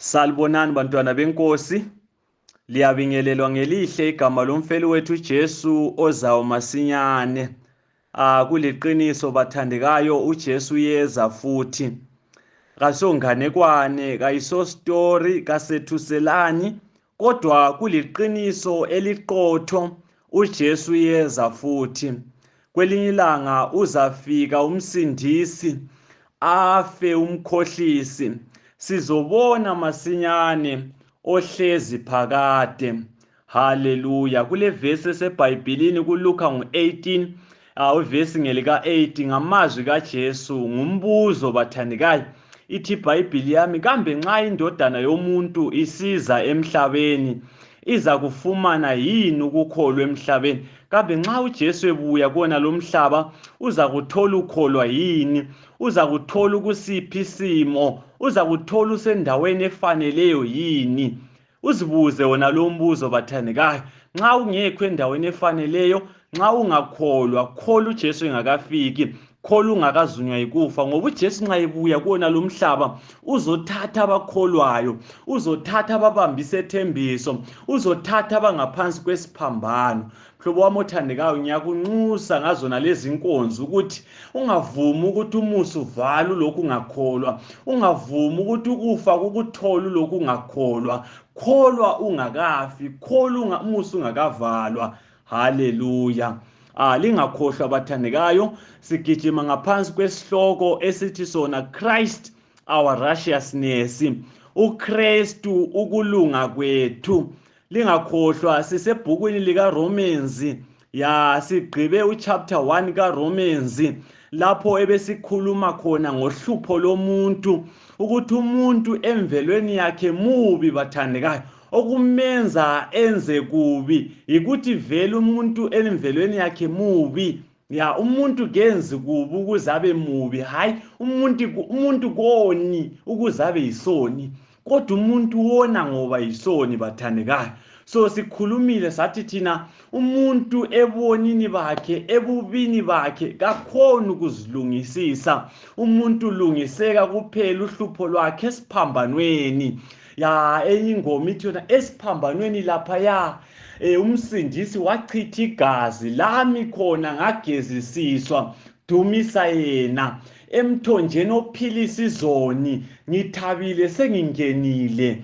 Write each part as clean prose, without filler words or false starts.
Salibonani bantwana benkosi, liyabingelelwa ngelihle igama lomfeli wethu uJesu ozayo masinyane. Kuliqiniso bathandekayo, uJesu uyeza futhi. Kasonganekwane, kayiso story, kasethuselani, kodwa kuliqiniso eliqotho, uJesu uyeza futhi. Kwelinye ilanga uzafika umsindisi, afe umkhohlisi. Sizobona masinyane ohlezi phakade. Haleluya. Kule verse eseBhayibhelini kuLuka 18, uvesi ngelika 8, ngamazwi kaJesu, ngumbuzo bathandekayo. Ithi iBhayibheli yami, kambe nxa indodana yomuntu isiza emhlabeni iza kufumana yini ukukholwa emhlabeni? Kambe nxa uJesu ebuya kona lo mhlaba uza kuthola ukholwa yini? Uza kuthola ukusiphi isimo? Uza kuthola usendaweni efaneleyo yini? Uzibuze wona lo mbuzo bathandekayo. Nxa ungekho endaweni efaneleyo, nxa ungakholwa, khola uJesu engakafiki, khola ungakazunywa yikufa, ngoba uJesu nxa ebuya kuwona lo mhlaba uzothatha abakholwayo, uzothatha ababambise ethembiso, uzothatha abangaphansi kwesiphambano. Mhlobo wami othandekayo, ngiyakunxusa ngazona lezi nkonzo ukuthi ungavumi ukuthi umusa uvale lokhu ungakholwa, ungavumi ukuthi ukufa kukuthola lokhu ungakholwa. Kholwa ungakafi, kholwa umusa ungakavalwa. Haleluya. Lingakhohlwa bathandekayo, sigijima ngaphansi kwesihloko esithi sona Christ our righteousness, uKristu ukulunga kwethu. Lingakhohlwa sisebhukwini lika Romans, sigqibe uchapter 1 kaRomans, lapho ebesikhuluma khona ngohlupho lomuntu, ukuthi umuntu emvelweni yakhe mubi bathandekayo. Okumenza enze kubi yikuthi vele umuntu emvelweni yakhe mubi. Umuntu kenzi kubi ukuze abe mubi, hayi umuntu koni ukuze abe yisoni, kodwa umuntu wona ngoba yisoni bathandekayo. So sikhulumile sathi thina umuntu ebonini bakhe, ebubini bakhe kakhona ukuzilungisisa. Umuntu ulungiseka kuphela uhlupho lwakhe esiphambanweni. Enye ingoma ithi yona esiphambanweni lapha umsindisi wachitha igazi lami khona ngagezisiswa, dumisa yena. Emthonjeni ophilisa izoni ngithabile sengingenile.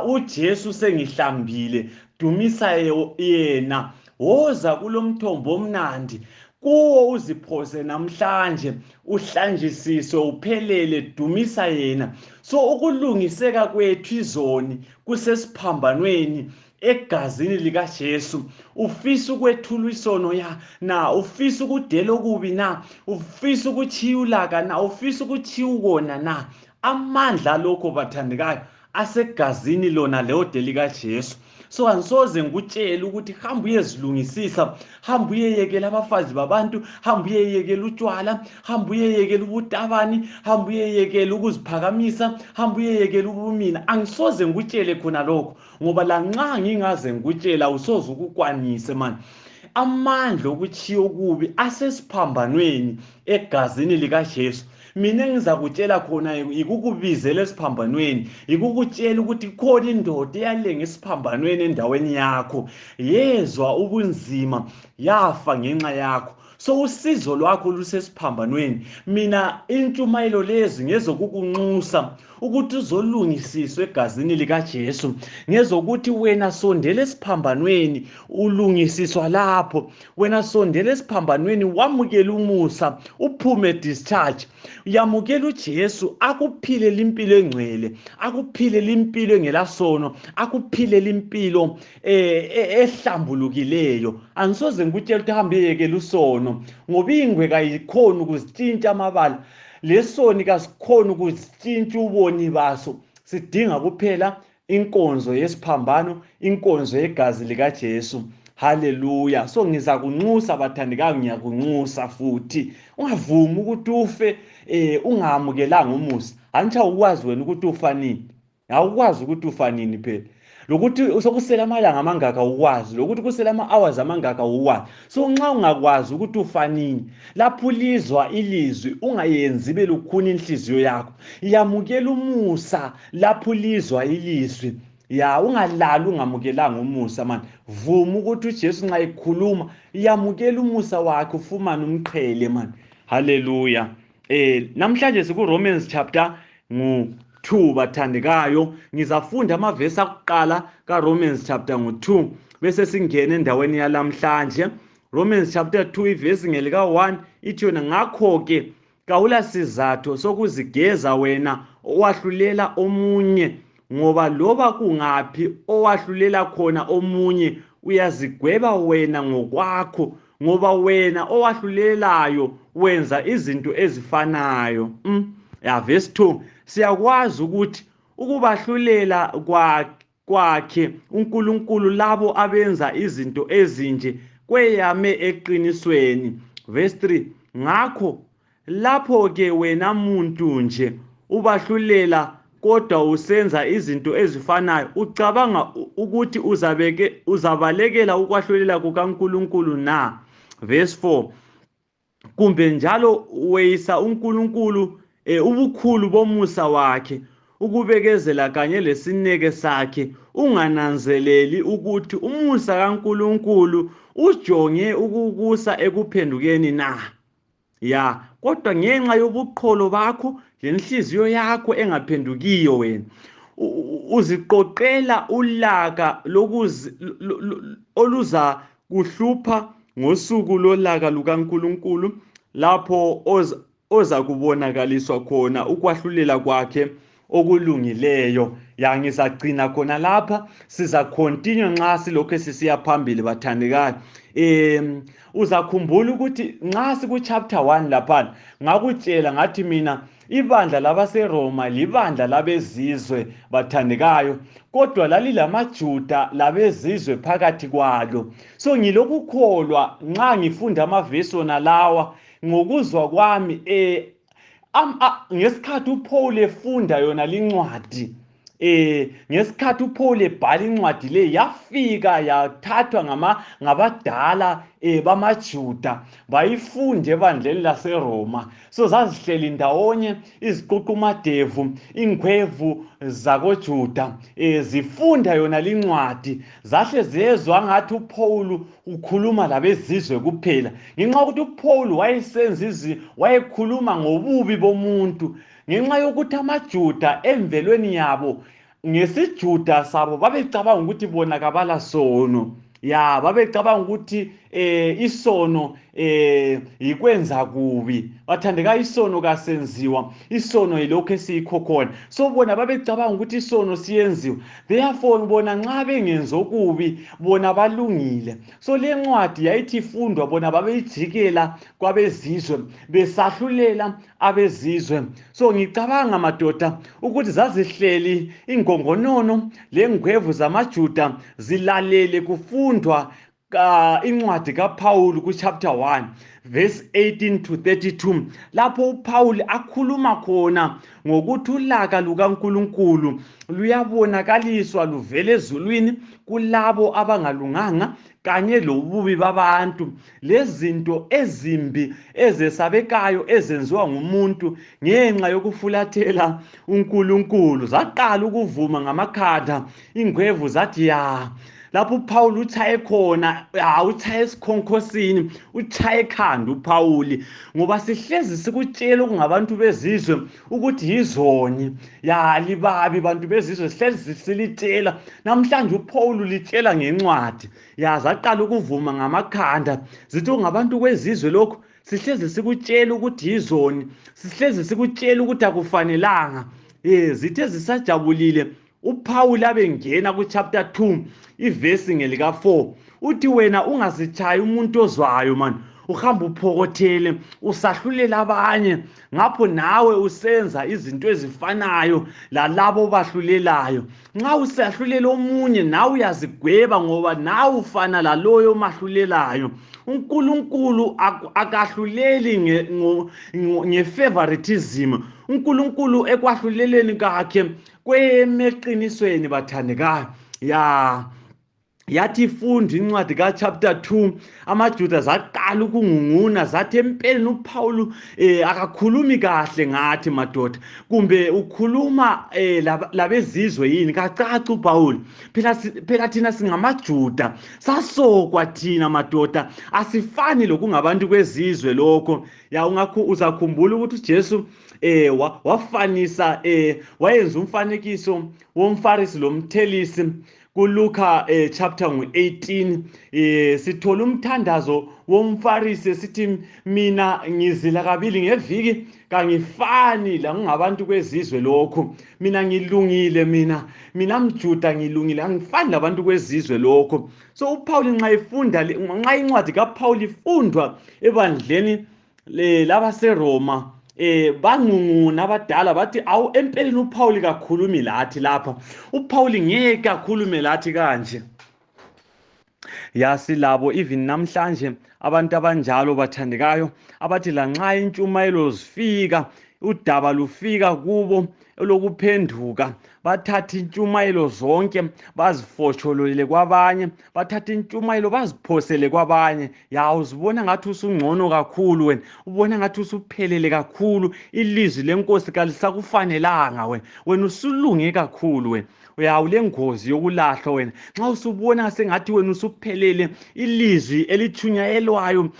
uJesu sengihlambile, dumisa yena. Woza kulomthombo omnandi, kuwo uziphose namhlanje, uhlanjisiswe uphelele, dumisa yena. So ukulungiseka kwethu izoni kusesiphambanweni egazini likaJesu. Ufisa ukwethula isono ufisa ukudela okubi na, ufisa ukuchiya ulaka na, ufisa ukuchiya ukona na, amandla lokho bathandekayo asegazini lona leode likaJesu. So angisoze ngikutshela ukuthi hamba uyezilungisisa, hamba uyeyekela abafazi babantu, hamba uyeyekela utshwala, hamba uyeyekela ubutabani, hamba uyeyekela ukuziphakamisa, hamba uyeyekela ubumina. Angisoze ngikutshele khona lokho, ngoba lanxa ngingaze ngikutshela usoze ukukwanise manje. Amandla okuchiya okubi asesiphambanweni egazini likaJesu. Mina engizakutshela khona ikukubizela esiphambanweni, ikukutshela ukuthi khona indoda eyalenga esiphambanweni endaweni yakho, yezwa ubunzima, yafa ngenxa yakho. So usizo lwakho lusesiphambanweni. Mina intshumayelo lezi ngezokukunxusa ukuthi uzolungisiswa egazini likaJesu, ngezokuthi wena sondela esiphambanweni ulungisiswa lapho. Wena sondela esiphambanweni wamukela umusa, uphume discharge. Yamukela uJesu akuphilela impilo engcwele, akuphilela impilo engelasono, akuphilela impilo ehlambulukileyo. Angisoze ngikutshela ukuthi hambe yekela usono, ngoba ingwe kayikhona ukuzitshintsha amabala, lesoni kasikhona ukuzitshintsha uboni baso. Sidinga kuphela inkonzo yesiphambano, inkonzo yegazi likaJesu. Haleluya. So ngizakunxusa bathandekayo, ngiyakunxusa futhi ungavumi ukuthi ufe ungamukelanga umusa. Anitsha ukwazi wena ukuthi ufa nini? Awukwazi ukuthi ufa nini phela. lokuthi sokusela amalanga amangaka ukwazi, lokuthi kusela ama-hours amangaka ukwazi. So nxa ungakwazi ukuthi ufanini, lapho ulizwa ilizwi ungayenzi ibe lukhuni inhliziyo yakho, yamukela umusa lapho ulizwa ilizwi. Ya ungalali ungamukelanga umusa manje. Vuma ukuthi uJesu nxa ekhuluma yamukela umusa wakhe ufumane umqhele manje. Haleluya. Namhlanje siku Romans chapter 2 bathandekayo. Ngizafunda amavesi akuqala ka Romans chapter 2 bese singena endaweni yalamhlanje. Romans chapter 2 ivesi ngelika 1 ithi yona ngakho ke kawula sizatho sokuzigeza wena owahlulela omunye, ngoba loba kungaphi owahlulela khona omunye uyazigweba wena ngokwakho, ngoba wena owahlulelayo wenza izinto ezifanayo. Verse 2 siyakwazi ukuthi ukubahlulela kwakhe uNkulunkulu labo abenza izinto ezinje kweyame eqinisweni. Verse 3 ngakho lapho ke wena muntu nje ubahlulela kodwa usenza izinto ezifanayo, ucabanga ukuthi uzabalekela ukwahlulela kukaNkulunkulu na? Verse 4 kumbe njalo weyisa uNkulunkulu ubukhulu bomusa wakhe, ukubekezela kanye lesineke sakhe, ungananzeleli ukuthi umusa kaNkulunkulu ujonge ukukusa ekuphendukeni na? Kodwa ngenxa yobuqholo bakho lenhliziyo yakho engaphendukiyo wena uziqoqela ulaka oluza kuhlupha ngosuku lolaka lukaNkulunkulu, lapho oza kubonakaliswa khona ukwahlulela kwakhe okulungileyo. Ngizagcina khona lapha, siza continue nxa silokho sisiya phambili bathandekayo. Uzakhumbula ukuthi nxa siku chapter 1 lapha ngakutshela ngathi mina ibandla labaseRoma libandla labezizwe bathandekayo, kodwa lalilamaJuda labezizwe phakathi kwalo. So ngilokukholwa nxa ngifunda amavesi wona lawa ngokuzwa kwami ngesikhathi uPaul efunda yona lincwadi, ngesikhathi uPaul ebhala incwadi le yafika yathathwa ngabadala bamaJuda bayifunde ebandleni laseRoma. So zazihleli ndawonye iziququmadevu, ingwevu zakoJuda zifunda yona lincwadi, zahle zezwa ngathi uPaul ukhuluma labezizwe kuphela, ngenxa yokuthi uPaul wayekhuluma ngobubi bomuntu, ngenxa yokuthi amaJuda emvelweni yabo ngesiJuda sabo babecabanga ukuthi bona kabala sono. Babecabanga ukuthi isono ikwenza kubi. Bathandeka isono kasenziwa, isono yilokho esiyikho khona. So bona babecabanga ukuthi isono siyenziwa, therefore bona nxa bengenza okubi bona balungile. So le ncwadi yayithi ifundwa bona babeyijikela kwabezizwe besahlulela abezizwe. So ngicabanga madoda ukuthi zazihleli ingongonono lengwevu zamaJuda zilalele kufundwa incwadi kaPaul ku chapter 1 verse 18 to 32, lapho uPaul akhuluma khona ngokuthi ulaka lukaNkulunkulu luyabonakaliswa luvele ezulwini kulabo abangalunganga kanye lobubi babantu, lezinto ezimbi ezesabekayo ezenziwa ngumuntu ngenxa yokufulathela uNkulunkulu. Zaqala ukuvuma ngamakhanda, ingwevu zathi lapho uPaul uchaye khona, uchaye esikhonkhosini, uchaye ekhanda uPaul, ngoba sihlezi sikutshela okungabantu bezizwe ukuthi yizoni. Libabi bantu bezizwe, sihlezi silitshela. Namhlanje uPaul litshela ngencwadi. Zaqala ukuvuma ngamakhanda, zithi ngabantu kwezizwe lokho sihlezi sikutshela ukuthi yizoni, sihlezi sikutshela ukuthi akufanelanga. Zithe zisajabulile uPaul abengena ku chapter 2 ivesi ngelika 4, uthi wena ungazitshayi umuntu ozwayo man, uhamba uphokothele usahlulela abanye, ngapho nawe usenza izinto ezifanayo lalabo bahlulelayo. Nxa usahlulela omunye nawe uyazigweba, ngoba nawe ufana laloyo mahlulelayo. uNkulunkulu akahluleli ngefavoritism. uNkulunkulu ekwahluleleni kakhe kwemeqinisweni bathandekayo ya yathi ifunda incwadi ka-chapter 2 amaJuda zaqala ukungunguna zathi empeleni uPawulu akakhulumi kahle ngathi madoda, kumbe ukhuluma labezizwe yini? Kacaci uPawulu. Phela thina singamaJuda, sasokwa thina madoda, asifani lokungabantu kwezizwe lokho. Ya ungakho uzakhumbula ukuthi uJesu wafanisa wayenza umfanekiso womfarisi lomthelisi kuLuka chapter 18 sithola umthandazo womfarisi sithi mina ngizila kabili ngeviki kangifani la ngabantu kwezizwe lokho, mina ngilungile, mina mJuda ngilungile, angifani labantu kwezizwe lokho. So uPawulu nxa incwadi kaPawulu ifundwa ebandleni labaseRoma bangunguna abadala bathi awu empeleni uPawulu kakhulumi lathi lapha, uPawulu ngeke akhulume lathi kanje. Yasilabo even namhlanje abantu abanjalo bathandekayo abathi lanxa intshumayelo zifika, udaba lufika kubo lokuphenduka, bathatha intshumayelo zonke bazifotsholele kwabanye, bathatha intshumayelo baziphosele kwabanye. Ya uzibona ngathi usungcono kakhulu wena, ubona ngathi usuphelele kakhulu, ilizwi lenkosi kalisakufanelanga wena usulunge kakhulu wena. Ulengozi yokulahlwa wena nxa usubona sengathi wena usuphelele, ilizwi elithunyayelwayo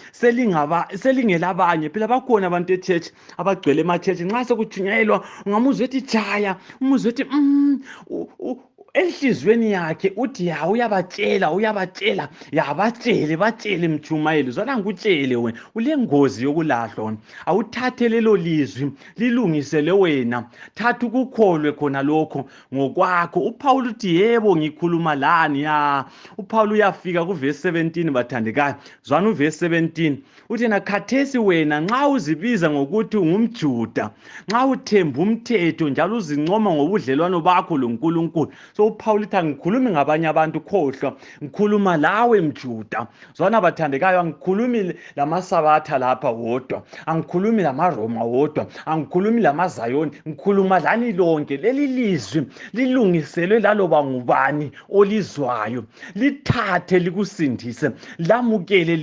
selingelabanye. Phela bakhona abantu echurch abagcwele emachechi, nxa sekuthunyayelwa ungamuzwa ethi jaya, umuzwa ethi enhlizweni yakhe uthi ya uyabatshela ya batshele mtshumayeli, zwana ngikutshele wena ulengozi yokulahlwa wena. Awuthathe lelo lizwi lilungisele wena, thatha ukukholwe khona lokho ngokwakho. uPawulu uthi yebo ngikhuluma lani. Ya uPawulu uyafika kuverse 17 bathandekayo, zwana uverse 17 uthi nakhathesi wena nxa uzibiza ngokuthi ungumJuda, nxa uthemba umthetho njalo uzincoma ngobudlelwano bakho loNkulunkulu. So uPawulu uthi angikhulumi ngabanye abantu khohlwa, ngikhuluma lawe mJuda. Zwana bathandekayo, angikhulumi lamasabatha lapha wodwa, angikhulumi lamaRoma wodwa, angikhulumi lamaZayoni, ngikhuluma lani lonke. Leli lizwi lilungiselwe laloba ngubani olizwayo, lithathe likusindise, lamukele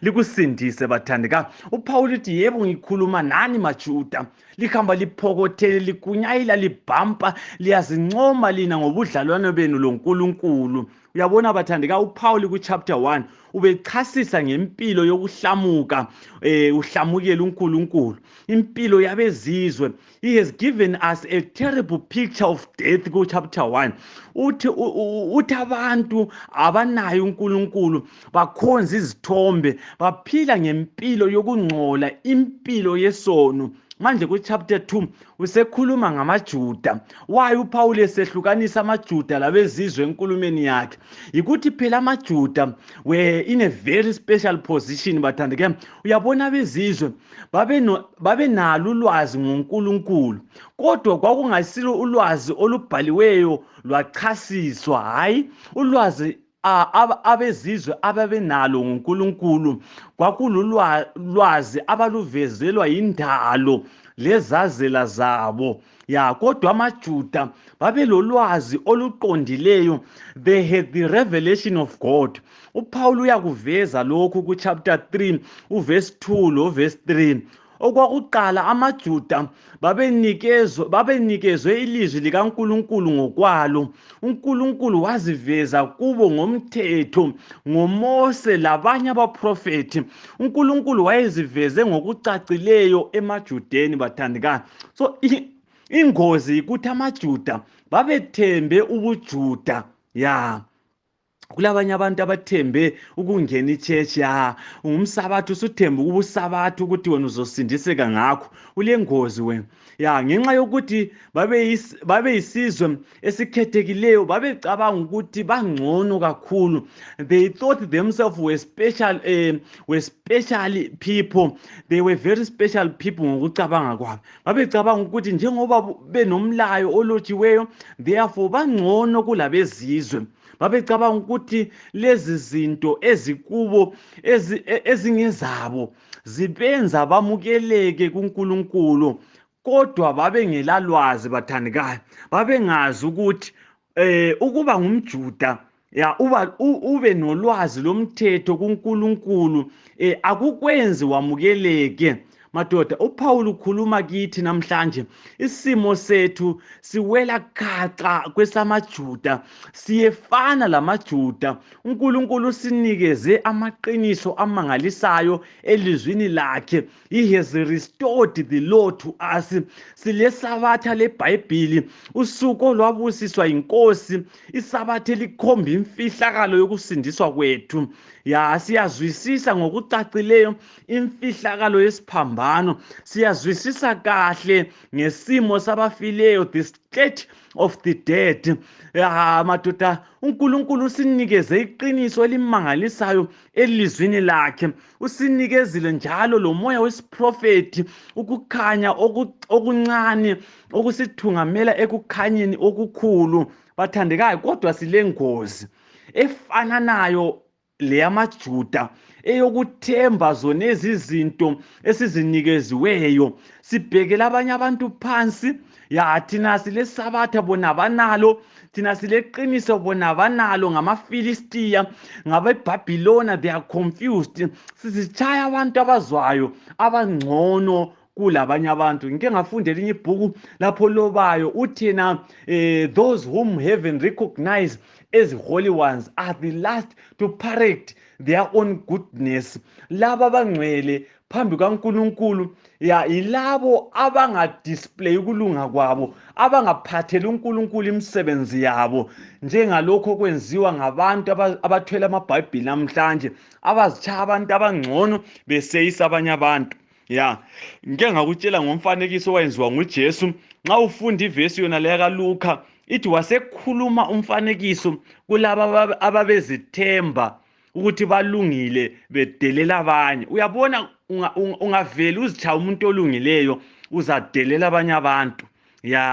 likusindise bathandekayo. uPawulu uthi yebo ngikhuluma nani maJuda, lihamba liphokothele, likunyayela, libhampa, liyazincoma lina ngobudlalwane benu loNkulunkulu. Uyabona bathandeka, uPawulu kuchapter 1 ubechasisa ngempilo yokuhlamuka, uhlamukela uNkulunkulu, impilo yabezizwe. He has given us a terrible picture of death kuchapter 1. Uthi abantu abanayo uNkulunkulu bakhonza izithombe, baphila ngempilo yokungcola, impilo yesono. Manje kuchapter 2 usekhuluma ngamaJuda. Why uPawulu esehlukanisa amaJuda labezizwe enkulumeni yakhe? Yikuthi phela amaJuda were in a very special position bathandeke. Uyabona abezizwe babenalo ulwazi ngoNkulunkulu, kodwa kwakungasilo ulwazi olubhaliweyo lwachasiswa. Hayi ulwazi abezizwe ababenalo ngoNkulunkulu kwakululwazi abaluvezelwa yindalo lezazela zabo. Ya kodwa amaJuda babelolwazi oluqondileyo, they had the revelation of God. uPawulu uyakuveza lokhu kuchapter 3 uverse 2 lo verse 3. Okwakuqala amaJuda babenikezwe ilizwi likaNkulunkulu ngokwalo. uNkulunkulu waziveza kubo ngomthetho, ngoMose labanye abaprofeti. uNkulunkulu wayeziveze ngokucacileyo emaJudeni bathandekayo. So ingozi ukuthi amaJuda babethembe ubuJuda. Ya kulabanye abantu abathembe ukungena ichurch, ya ungumsabatha usuthemba ukubusabatha ukuthi wena uzosindiseka ngakho. Ulengozi wena. Ya ngenxa yokuthi babeyisizwe esikhethekileyo, babecabanga ukuthi bangcono kakhulu. They thought themselves were special people. They were very special people ngokucabanga kwabo. Babecabanga ukuthi njengoba benomlayo olotshiweyo, therefore bangcono kulabezizwe. Babecabanga ukuthi lezi zinto ezikubo ezingezabo zibenza bamukeleke kuNkulunkulu, kodwa babengelalwazi bathandekayo. Babengazi ukuthi ukuba ngumJuda ube nolwazi lomthetho kuNkulunkulu akukwenzi wamukeleke. Madoda, uPaul ukhuluma kithi namhlanje isimo sethu siwela gaxa kwesamaJuda, siyefana lamaJuda. uNkulunkulu sinikeze amaqiniso amangalisayo elizwini lakhe. He has restored the law to us. Silesabatha leBhayibhili, usuku olwabusiswa inkosi, isabatha elikhomba imfihlakalo yokusindiswa kwethu. Siyazwisisa ngokucacileyo imfihlakalo yesiphambano, siyazwisisa kahle ngesimo sabafileyo, the state of the dead. Madoda, uNkulunkulu usinikeze iqiniso elimangalisayo elizwini lakhe. Usinikezile njalo lomoya wesiprofeti, ukukhanya okuncane okusithungamela ekukhanyeni okukhulu. Bathandekayo, kodwa silengozi efananayo leyamaJuda eyokuthemba zonezi zinto esizinikeziweyo. Sibhekela abanye abantu phansi. Thina silesabatha bona abanalo, thina sileqiniso bona abanalo. ngamaFilistiya, ngabeBhabhilona, they are confused. Sizitshaya abantu abazwayo abangcono kulabanye abantu. Ngike ngafunda elinye ibhuku lapho lobayo uthina those whom heaven recognize as holy ones are the last to parade their own goodness. Laba abangcwele phambi kaNkulunkulu yilabo abangadisplay ukulunga kwabo, abangaphatheli uNkulunkulu imisebenzi yabo, njengalokho okwenziwa ngabantu abathwele amabhayibhili namhlanje, abazitshaya abantu abangcono beseyisa abanye abantu. Ngike ngakutshela ngomfanekiso owenziwa nguJesu. Nxa ufunda ivesi yona leya kaLuka, ithi wasekhuluma umfanekiso kulaba ababezithemba ukuthi balungile bedelela abanye. Uyabona, ungavela uzitshaya umuntu olungileyo uzadelela abanye abantu.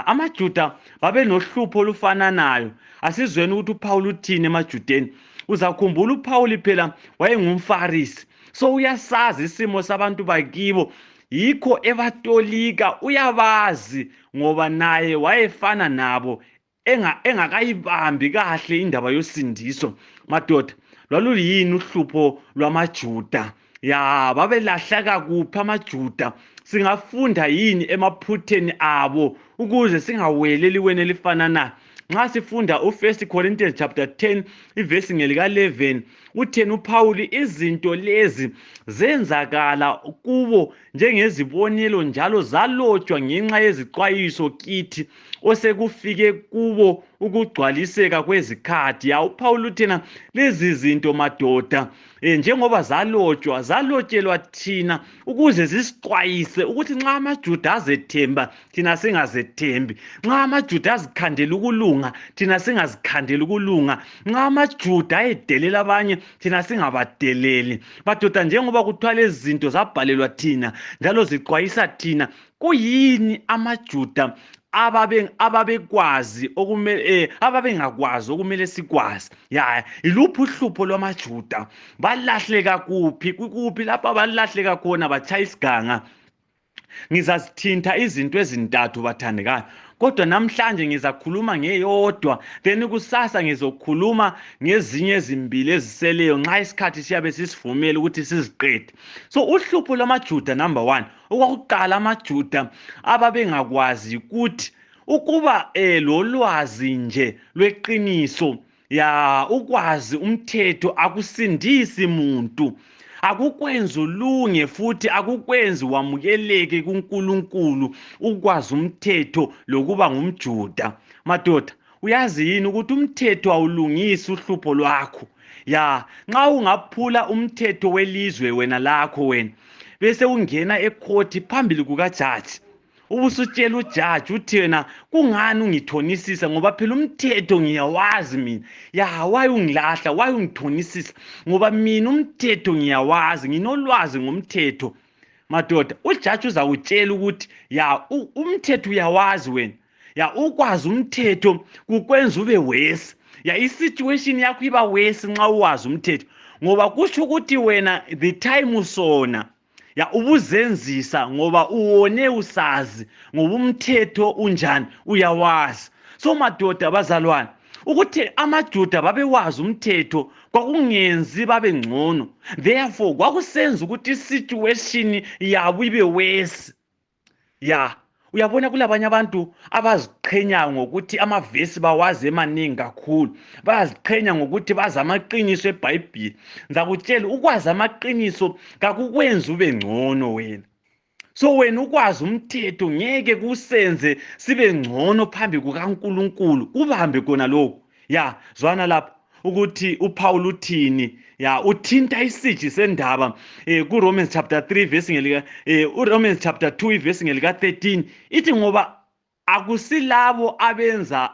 AmaJuda babenohlupho olufananayo. Asizweni ukuthi uPaul uthini emaJudeni. Uzakhumbula uPaul phela wayengumFarisi, so uyasazi isimo sabantu bakibo, yikho ebatolika. Uyabazi ngoba naye wayefana nabo, engakayibambi kahle indaba yosindiso. Madoda, lwaluyini uhlupho lwamaJuda? Babelahla kuphi amaJuda? Singafunda yini emaphutheni abo ukuze singaweleli wena elifananayo? Nxa sifunda u1 Corinthians chapter 10 ivesi ngelika11, utheni uPaul? Izinto lezi zenzakala kubo njengezibonelo, njalo zalotshwa ngenxa yezixwayiso kithi osekufike kubo ukugcwaliseka kwezikhathi. UPaul uthena lezi zinto madoda, njengoba zalotshelwa thina ukuze zisixwayise ukuthi nxa amaJuda azethemba thina singazethembi, nxa amaJuda azikhandela ukulunga thina singazikhandeli ukulunga, nxa amaJuda ayedelela abanye thina singabadeleli. Madoda, njengoba kuthiwa lezi zinto zabhalelwa thina njalo zixwayisa thina, kuyini amaJuda ababekwazi ababengakwazi okumele sikwazi? Iluphi uhlupho lwamaJuda? Balahleka kuphi lapho abalahleka khona batshaya isiganga? Ngizazithinta izinto ezintathu bathandekayo, kodwa namhlanje ngizakhuluma ngeyodwa, then kusasa ngizokhuluma ngezinye ezimbili eziseleyo nxa isikhathi siyabe sisivumela ukuthi siziqede. So uhlupho lwamaJuda, number 1, okwakuqala amaJuda ababengakwazi ukuthi ukuba lolwazi nje lweqiniso, ukwazi umthetho akusindisi muntu, akukwenzi ulunge, futhi akukwenzi wamukeleke kuNkulunkulu ukwazi umthetho lokuba ngumJuda. Madoda, uyazi yini ukuthi umthetho awulungisi uhlupho lwakho? Nxa ungaphula umthetho welizwe wena lakho, bese ungena ekhoti phambili kukajaji, ubusutshela ujaji uthi wena kungani ungithonisisa? Ngoba phela umthetho ngiyawazi mina. Why ungilahla? Why ungithonisisa? Ngoba mina umthetho ngiyawazi, nginolwazi ngomthetho. Madoda, ujaji uzakutshela ukuthi umthetho uyawazi wena. Ukwazi umthetho kukwenza ube worse. Isituation yakho iba worse nxa uwazi umthetho, ngoba kusho ukuthi wena the time usona ubuzenzisa ngoba uwone usazi ngoba umthetho unjani uyawazi. So madoda, bazalwane, ukuthi amaJuda babewazi umthetho kwakungenzi babe ngcono, therefore kwakusenza ukuthi isituation yabo ibe worse. Ya, uyabona kulabanye abantu abaziqhenya ngokuthi amavesi bawazi emaningi kakhulu, bayaziqhenya ngokuthi bazi amaqiniso eBhayibheli. Ngizakutshela ukwazi amaqiniso kakukwenzi ube ngcono wena. So wena ukwazi umthetho ngeke kusenze sibe ngcono phambi kukaNkulunkulu. Kubambe kona lokho. Ya, zwana lapho ukuthi uPaul uthini. Ya, uthinta isiji sendaba kuRomans chapter 3 verse ngelika uRomans chapter 2 verse ngelika 13 ithi ngoba akusilabo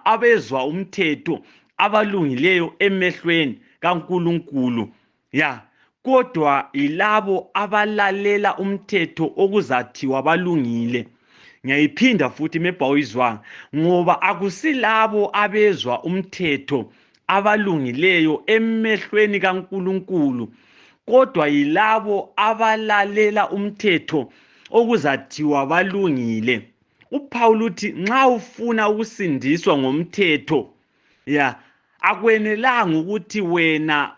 abezwa umthetho abalungileyo emehlweni kaNkulunkulu. Ya, kodwa ilabo abalalela umthetho okuzathiwa balungile. Ngiyayiphinda futhi mebhawizwanga, ngoba akusilabo abezwa umthetho abalungileyo emehlweni kaNkulunkulu, kodwa yilabo abalalela umthetho okuzathiwa balungile. uPaul uthi nxa ufuna ukusindiswa ngomthetho, ya, akwenelanga ukuthi wena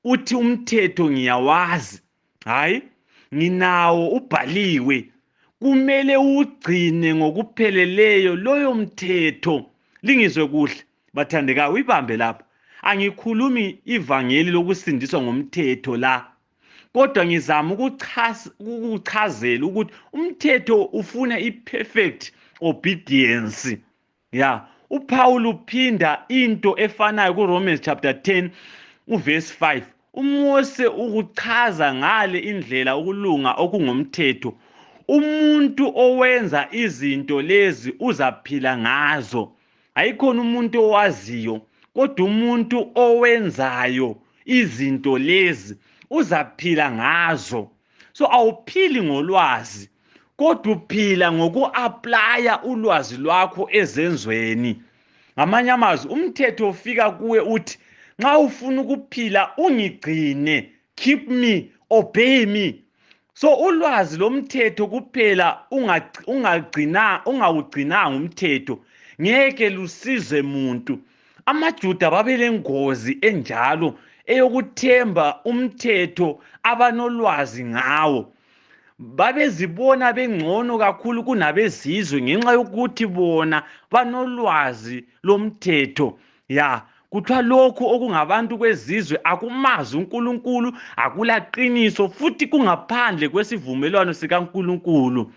uthi umthetho ngiyawazi, hayi nginawo ubhaliwe. Kumele ugcine ngokupheleleyo loyo mthetho. Lingizwe kuhle bathandekayo, uyibambe lapha. Angikhulumi ivangeli lokusindiswa ngomthetho la, kodwa ngizama ukuchazela ukuthi umthetho ufuna iperfect obedience. Ya, uPaul uphinda into efanayo kuRomans chapter 10 uverse 5. uMose ukuchaza ngale indlela ukulunga okungomthetho. Umuntu owenza izinto lezi uzaphila ngazo. Ayikhona umuntu owaziyo, kodwa umuntu owenzayo izinto lezi uzaphila ngazo. So awuphili ngolwazi, kodwa uphila ngoku-aplya ulwazi lwakho ezenzweni. Ngamanye amazwi umthetho ufika kuwe uthi nxa ufuna ukuphila ungigcine, keep me, obey me. So ulwazi lomthetho kuphela ungawugcinanga umthetho ngeke lusize muntu. AmaJuda babelengozi enjalo eyokuthemba umthetho abanolwazi ngawo. Babezibona bengcono kakhulu kunabezizwe ngenxa yokuthi bona banolwazi lomthetho. Ya, kuthiwa lokhu okungabantu kwezizwe akumazi uNkulunkulu, akulaqiniso futhi kungaphandle kwesivumelwano sikaNkulunkulu.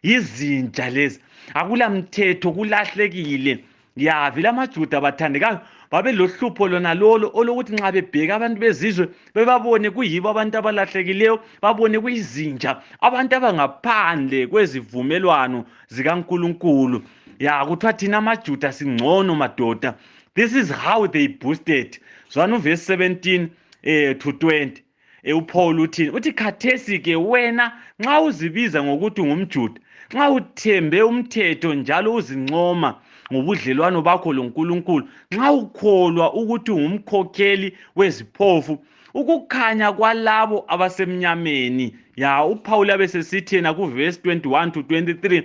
Yizinja lezi, akulamthetho, kulahlekile. Ya, vele amaJuda bathandekayo babelohlupho lona lolo olokuthi nxa bebheka abantu bezizwe bebabone kuyibo abantu abalahlekileyo, babone kuyizinja, abantu abangaphandle kwezivumelwano zikaNkulunkulu. Ya, kuthiwa thina amaJuda singcono madoda. This is how they boosted. Zwana uverse 17 to 20. uPaul uthini? Uthi khathesi ke wena nxa uzibiza ngokuthi ungumJuda, nxa uthembe umthetho njalo uzincoma ngobudlelwano bakho loNkulunkulu, nxa ukholwa ukuthi ungumkhokheli weziphofu, ukukhanya kwalabo abasemnyameni. Ya, uPaul abesesithi yena kuverse 21 to 23,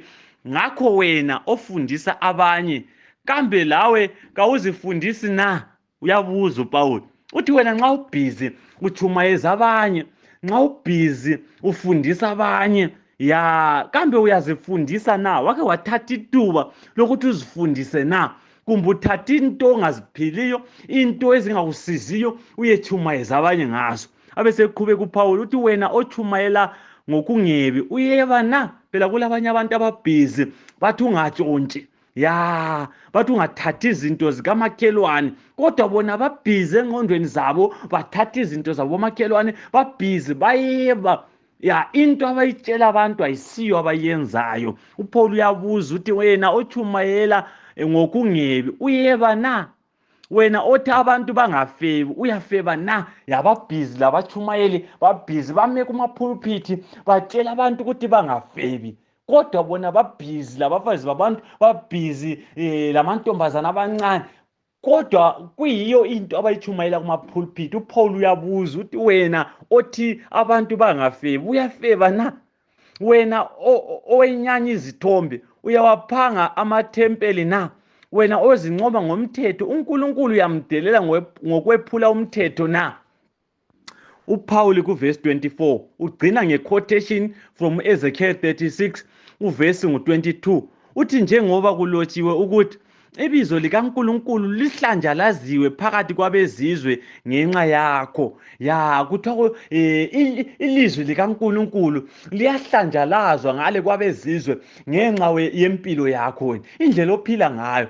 ngakho wena ofundisa abanye, kambe lawe kawuzifundisi na? Uyabuza uPaul. Uthi wena nxa ubhizi uchumayeza abanye, nxa ubhizi ufundisa abanye, ya, kambe uyazifundisa na? Wake wathatha ituba lokuthi uzifundise na? Kumbe uthatha into ongaziphiliyo, into ezingakusiziyo uyechumayeza abanye ngazo? Abeseqhubeka uPaul uthi wena ochumayela ngokungebi uyeba na? Phela kulabanye abantu ababhizi bathi ungatshontshi. Ya, bathi ungathathi izinto zikamakhelwane, kodwa bona babhizi engqondweni zabo, bathatha izinto zabo bomakhelwane, babhizi bayeba. Ya, into abayitshela abantu ayisiyo abayenzayo. uPaul uyabuza uthi wena ochumayela ngokungebi uyeba na? Wena othi abantu bangafebi uyafeba na? Yababhizi labachumayeli babhizi bame kumapulpiti batshela abantu ukuthi bangafebi, kodwa bona babhizi labafazi babantu, babhizi lamantombazana abancane, kodwa kuyiyo into abayichumayela kumapulpit. uPaul uyabuza uthi wena othi abantu bangafebi uyafeba na? Wena owenyanya izithombe uyawaphanga amathempeli na? wena ozincoma ngomthetho uNkulunkulu uyamdelela ngokwephula umthetho na? uPaul kuverse 24 ugcina ngequotation from Ezekiel 36 uverse ngu22 uthi njengoba kulotshiwe ukuthi ibizo likaNkulunkulu lihlanjalaziwe phakathi kwabezizwe ngenxa yakho. Ya kuthiwa ilizwi likaNkulunkulu liyahlanjalazwa ngale kwabezizwe ngenxa yempilo yakho wena, indlela ophila ngayo.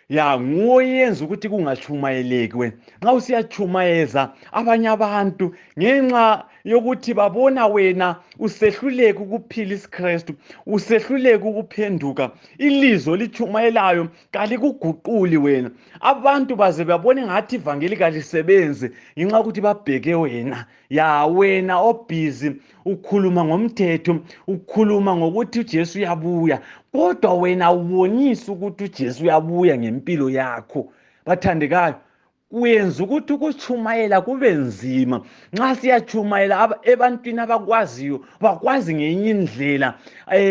Ya ngoyenza ukuthi kungachumayeleki wena. Nxa usiyachumayeza abanye abantu ngenxa yokuthi babona wena usehluleka ukuphila isiKristu, usehluleka ukuphenduka, ilizwi lichumayelayo kalikuguquli wena. Abantu baze babone ngathi ivangeli kalisebenzi ngenxa ukuthi babheke wena. Ya wena obhizi ukhuluma ngomthetho, ukhuluma ngokuthi uJesu uyabuya, kodwa wena ubonisa ukuthi uJesu uyabuya ngempilo yakho. Bathandekayo, kuyenza ukuthi ukuchumayela kube nzima. Nxa siyachumayela ebantwini abakwaziyo, bakwazi ngenye indlela,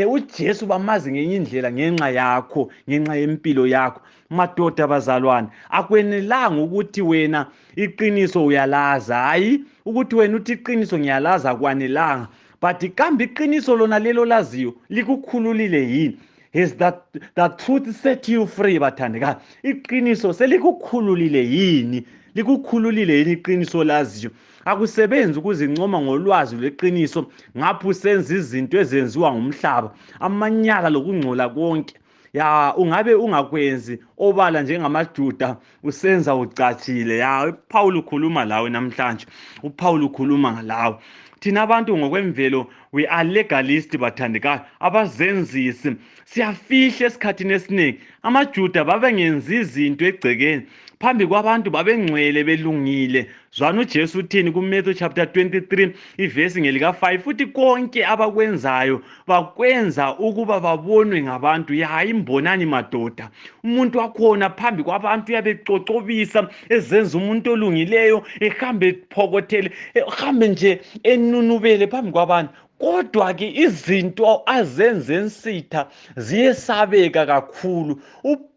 uJesu bamazi ngenye indlela ngenxa yakho, ngenxa yempilo yakho. Madoda bazalwane, akwenelanga ukuthi wena iqiniso uyalazi, hayi ukuthi wena uthi iqiniso ngiyalazi akwanelanga, but kambe iqiniso lona lelo laziyo likukhululile yini? Has that truth set you free? Bathandekayo, iqiniso selikukhululile yini? Likukhululile yini iqiniso laziyo? Akusebenzi ukuzincoma ngolwazi lweqiniso ngapho usenza izinto ezenziwa ngumhlaba, amanyala lokungcola konke. Ya ungabe ungakwenzi obala njengamaJuda usenza ucatshile. Ya uPaul ukhuluma lawe namhlanje, uPaul ukhuluma ngalawe. Thina abantu ngokwemvelo we are legalist bathandekayo, abazenzisi. Siyafihla esikhathini esiningi. AmaJuda babengenzi izinto egcekeni, phambi kwabantu babengcwele belungile. Zwana uJesu uthini kuMatthew chapter 23 iverse ngelika 5 futhi konke abakwenzayo bakwenza ukuba babonwe ngabantu. Ya imbonani madoda, umuntu wakhona phambi kwabantu uyabecocobisa, ezenza umuntu olungileyo, ehambe ephokothele, ehambe nje enunubele phambi kwabantu. Kodwa ke izinto azenze ensitha ziyesabeka kakhulu.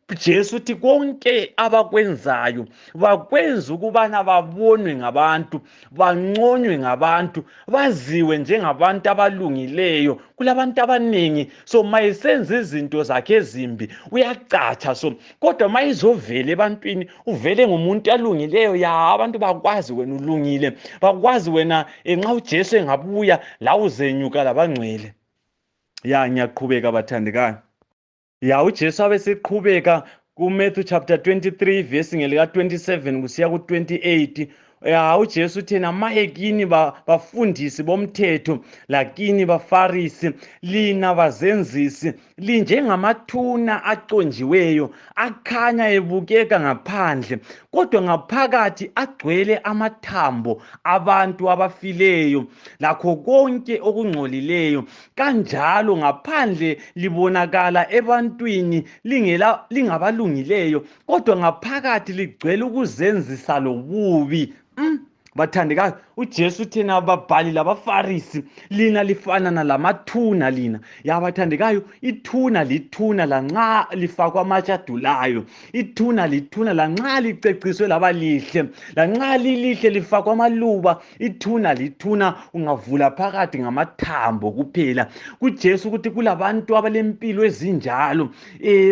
uJesu uthi konke abakwenzayo bakwenza ukubana babonwe ngabantu, banconywe ngabantu, baziwe njengabantu abalungileyo. Kulabantu abaningi so mayisenza izinto zakhe ezimbi uyacatsha, so kodwa mayizovela ebantwini uvele ngumuntu alungileyo, ya abantu bakwazi wena ulungile, bakwazi wena nxa uJesu engabuya la uzenyuka labangcwele. Ya ngiyaqhubeka bathandekayo. Ya uJesu abeseqhubeka kuMatthew chapter 23 verse ngelika 27 kusiya ku 28. Ya uJesu uthena maye kini bafundisi bomthetho lakini baFarisi, lina bazenzisi, linjengamathuna aconjiweyo, akhanya ebukeka ngaphandle kodwa ngaphakathi agcwele amathambo abantu abafileyo lakho konke okungcolileyo. Kanjalo ngaphandle libonakala ebantwini lingabalungileyo kodwa ngaphakathi ligcwele ukuzenzisa lobubi. Bathandekayo, uJesu uthena ababhali labaFarisi, lina lifanana lamathuna lina. Ya bathandekayo, ithuna lithuna lanxa lifakwa amatshe adulayo, ithuna lithuna lanxa liceciswe laba lihle, lanxa lilihle lifakwa amaluba, ithuna lithuna ungavula phakathi ngamathambo kuphela. kuJesu ukuthi kulabantu abalempilo ezinjalo,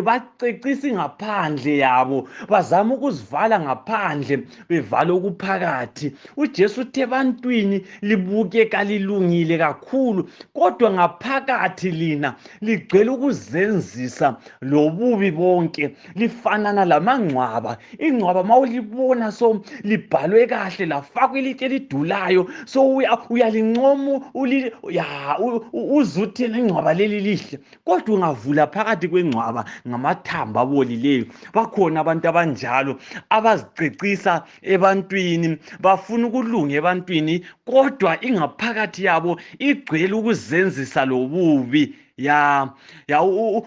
bacecisa ngaphandle yabo, bazama ukuzivala ngaphandle bevala okuphakathi. uJesu uthe ebantwini libukeka lilungile kakhulu kodwa ngaphakathi lina ligcwele ukuzenzisa lobubi bonke, lifanana lamangcwaba. Ingcwaba mawulibona so libhalwe kahle lafakwa ilitshe elidulayo, so uyalincoma uzuthi ingcwaba leli lihle, kodwa ungavula phakathi kwengcwaba ngamathambo abolileyo. Bakhona abantu abanjalo abazicecisa ebantwini, bafuna ukulunga ebantwini kodwa ingaphakathi yabo igcwele ukuzenzisa lobubi. Ya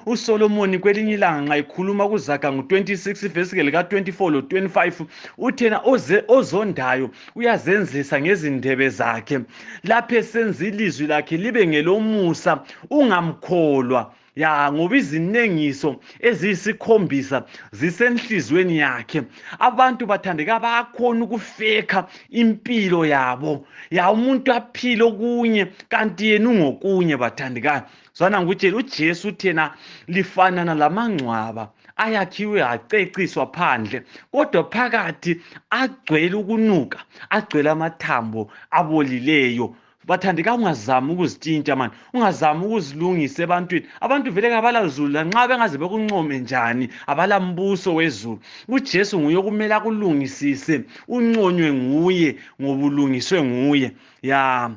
uSolomoni kwelinye ilanga nxa ekhuluma kuZaga ngo-26 verse lika 24 lo 25 uthena ozondayo uyazenzisa ngezindebe zakhe, lapho esenza ilizwi lakhe libe ngelomusa ungamkholwa. ya ngoba izinengiso eziyisikhombisa zisenhlizweni yakhe. Abantu bathandeka bayakhona ukufeka impilo yabo, ya umuntu aphile okunye kanti yena ungokunye bathandekayo. Zwana ngikutshela, uJesu uthena lifanana lamangcwaba ayakhiwe aceciswa phandle, kodwa phakathi agcwele ukunuka, agcwele amathambo abolileyo. Bathandeka, ungazami ukuzitshintsha mani, ungazami ukuzilungisa ebantwini. Abantu vele kabala zulu, lanxa bengaze bekuncome njani abala mbuso wezulu. UJesu nguye okumele akulungisise, unconywe nguye ngoba ulungiswe nguye. Ya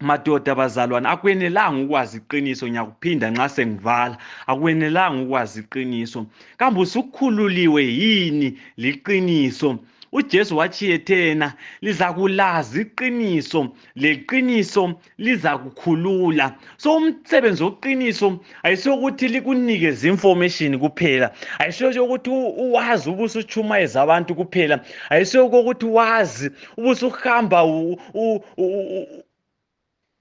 madoda bazalwane, akwenelanga ukwazi iqiniso. Ngiyakuphinda nxa sengivala, akwenelanga ukwazi iqiniso. Kambe usukhululiwe yini liqiniso? uJesu wathi yethena liza kulazi iqiniso, leqiniso liza kukhulula. So umsebenzi woqiniso ayisiyokuthi likunikeze information kuphela, ayisiyokuthi uwazi ubusuchumayeza abantu kuphela, ayisiyokuthi wazi ubusuhamba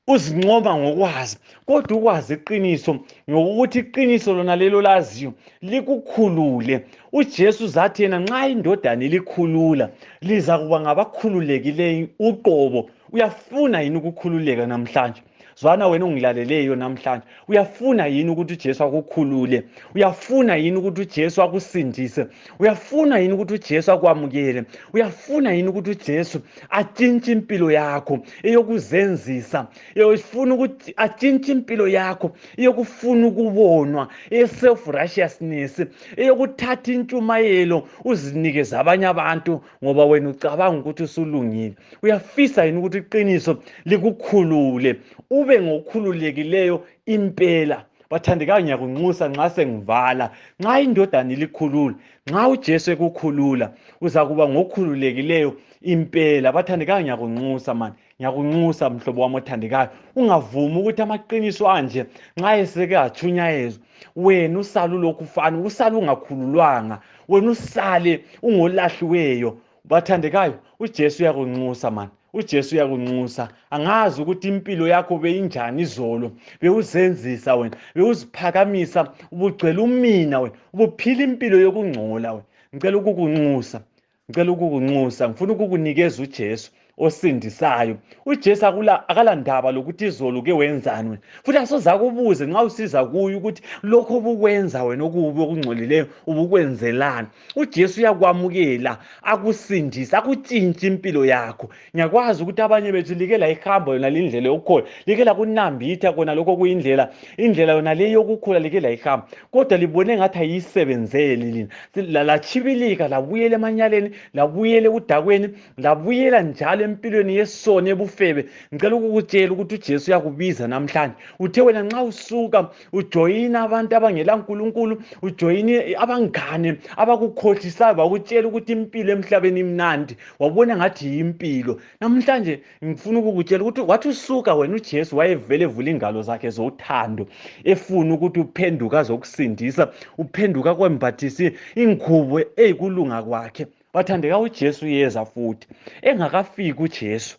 uzincoma ngokwazi, kodwa ukwazi iqiniso ngokuthi iqiniso lona lelo laziyo likukhulule. uJesu zathi yena nxa indodana ilikhulula liza kuba ngabakhululekileyo uqobo. Uyafuna yini ukukhululeka namhlanje? Zwana wena ungilaleleyo namhlanje, uyafuna yini ukuthi uJesu akukhulule? Uyafuna yini ukuthi uJesu akusindise? Uyafuna yini ukuthi uJesu akwamukele? Uyafuna yini ukuthi uJesu atshintshe impilo yakho eyokuzenzisa? Uyafuna ukuthi atshintshe impilo yakho eyokufuna ukubonwa, self righteousness, eyokuthatha intshumayelo uzinikeze abanye abantu ngoba wena ucabanga ukuthi usulungile? Uyafisa yini ukuthi iqiniso likukhulule ube ngokhululekileyo impela? Bathandekayo, ngiyakunxusa nxa sengivala, nxa indodana ilikhulula, nxa uJesu ekukhulula, uza kuba ngokhululekileyo impela. Bathandekayo, ngiyakunxusa mani, ngiyakunxusa mhlobo wami othandekayo. Ungavumi ukuthi amaqiniso anje nxa eseke athunyayezwa wena usale ulokhu ufana, usale ungakhululwanga, wena usale ungolahliweyo. Bathandekayo, uJesu uyakunxusa mani, uJesu uyakunxusa. Angazi ukuthi impilo yakho beyinjani izolo, bewuzenzisa wena, bewuziphakamisa, ubugcwele umina wena, ubuphila impilo yokungcola wena. Ngicela ukukunxusa, ngicela ukukunxusa, ngifuna ukukunikeza uJesu osindisayo. uJesu akalandaba lokuthi izolo uke wenzani wena, futhi asoze akubuze nxa usiza kuye ukuthi lokho obukwenza wena okubi okungcolileyo ubukwenzelani. uJesu uyakwamukela, akusindisa, akutshintshe impilo yakho. Ngiyakwazi ukuthi abanye bethu like layihamba yona lindlela yokukhola, like lakunambitha kona lokho kuyindlela, indlela yona le yokukhula like layihamba, kodwa libone ngathi ayisebenzeli lina, lachibilika, labuyela emanyaleni, labuyela udakweni, labuyela njalo empilweni yesono ebufebe. Ngicela ukukutshela ukuthi uJesu uyakubiza namhlanje. Uthe wena nxa usuka ujoyina abantu abangela uNkulunkulu, ujoyine abangane abakukhohlisayo, bakutshela ukuthi impilo emhlabeni imnandi, wabona ngathi yimpilo. Namhlanje ngifuna ukukutshela ukuthi wathi usuka wena uJesu wayevele evula ingalo zakhe zothando, efuna ukuthi uphenduka azokusindisa, uphenduka kwembathisi ingubo eyikulunga kwakhe. Bathandeka, uJesu uyeza futhi, engakafiki uJesu,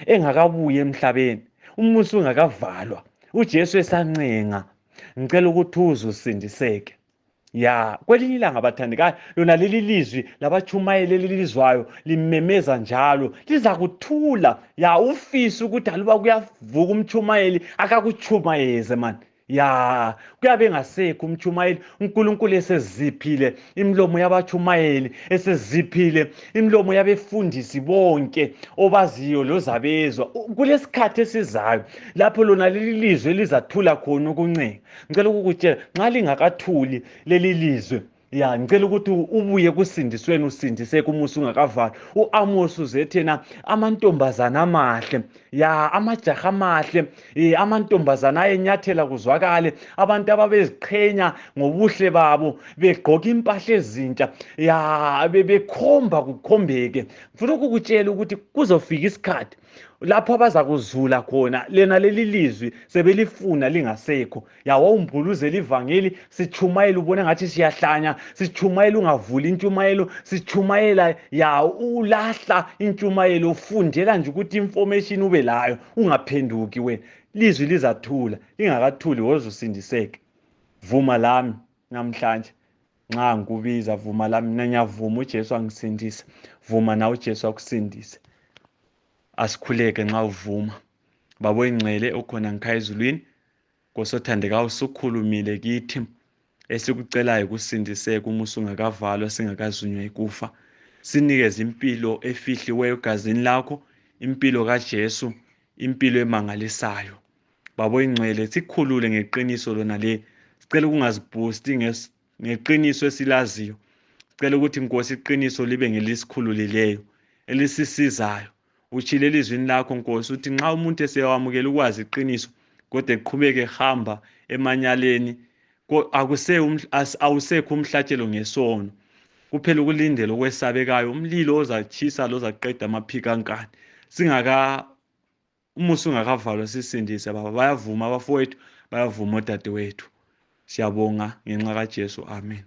engakabuye emhlabeni, umusi ungakavalwa, uJesu esancenga. Ngicela ukuthi uzusindiseke. Ya kwelinye ilanga bathandekayo, lona leli lizwi labachumayeli elilizwayo limemeza njalo liza kuthula. Ya ufisa ukuthi aluba kuyavuka umchumayeli akakuchumayeze mani. Ya kuyabe ngasekho umchumayeli, uNkulunkulu eseziphile imilomo yabachumayeli, eseziphile imilomo yabefundisi bonke obaziyo lozabezwa. Kulesikhathi esizayo lapho lona leli lizwe lizathula khona ukuncenga. Ngicela ukukutshela nxa lingakathuli leli lizwe, ya ngicela ukuthi ubuye kusindisweni, usindiseke umusi ungakavalwa. uAmos uzethena amantombazana amahle, ya amajaha amahle, amantombazana ayenyathela kuzwakale, abantu ababeziqhenya ngobuhle babo, begqoka impahla ezintsha, ya bekhomba kukhombeke. Ngifuna ukukutshela ukuthi kuzofika isikhathi lapho abazakuzula khona lena leli lizwi sebelifuna lingasekho. Ya wawumbuluzela ivangeli, sichumayela ubone ngathi siyahlanya, sichumayela ungavuli intshumayelo, sichumayela ya ulahla intshumayelo, ufundela nje ukuthi information ube layo, ungaphenduki wena. Lizwi lizathula, lingakathuli woze usindiseke. Vuma lami namhlanje nxa ngikubiza, vuma lami. Mina ngiyavuma uJesu angisindise, vuma nawe uJesu akusindise. Asikhuleke nxa uvuma. Baba oyingcwele okhona ngikhaya ezulwini, Nkosi othandekayo, usukhulumile kithi, esikucelayo kusindiseke uma usungakavalwa singakazunywa ikufa. Sinikeze impilo efihliweyo egazini lakho, impilo kaJesu, impilo emangalisayo. Baba oyingcwele, sikhulule ngeqiniso lona leli. Sicela ukungazibhusti ngeqiniso esilaziyo. Sicela ukuthi Nkosi iqiniso libe ngelisikhululileyo, elisisizayo. Utshilo elizwini lakho Nkosi uthi nxa umuntu esewamukela ukwazi iqiniso kodwa eqhubeke ehamba emanyaleni, awusekho umhlatshelo ngesono. Kuphela ukulindela okwesabekayo, umlilo ozatshisa lozaqeda amaphikankani. Uma usungakavalwa sisindise Baba. Bayavuma abafowethu, bayavuma odadewethu. Siyabonga ngenxa kaJesu. Amen.